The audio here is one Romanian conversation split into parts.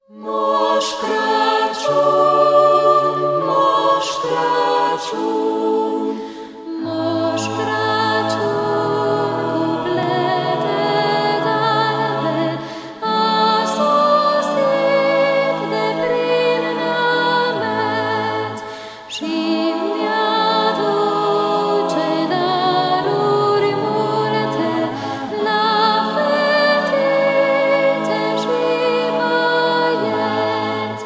Moș Crăciun, Moș Crăciun, Moș Crăciun, cu plete d'albe, a sosit de prin nămeți și-mi aduce daruri multe la fetițe și băieți.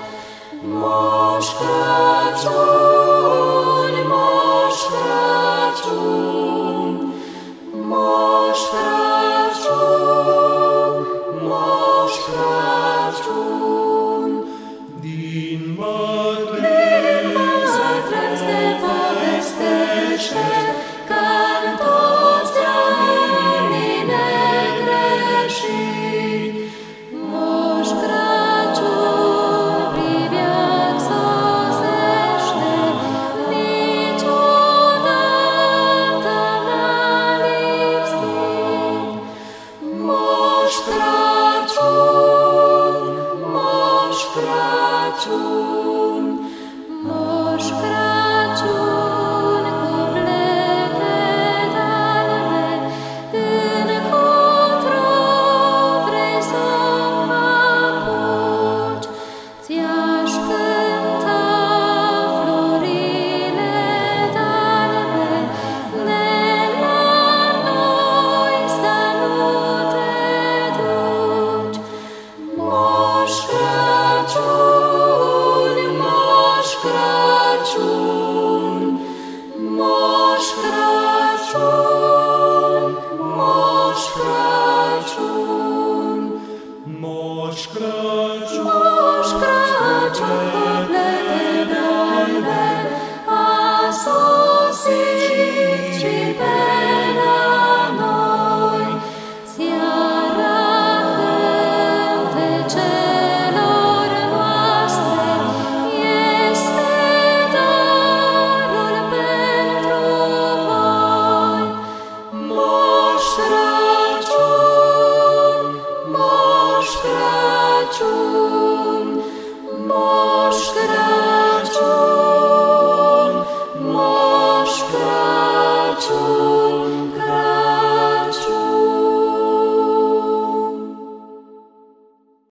Moș Crăciun, Moș Crăciun, Moș Crăciun, Moș Crăciun. Din bătrâni se povestește că-n toți anii negreșit Moș Crăciun priveac sosește, niciodată n-a lipsit. Moș Crăciun, Moș Crăciun, Moș Crăciun, cu plete d'albe, încotro vrei să mă apuci? Ți-aș cânta florile d'albe, de la noi să nu te duci. Moș Crăciun, Moș Crăciun, Moș Crăciun, Moș Crăciun, Moș Crăciun, Moș Crăciun, cu plete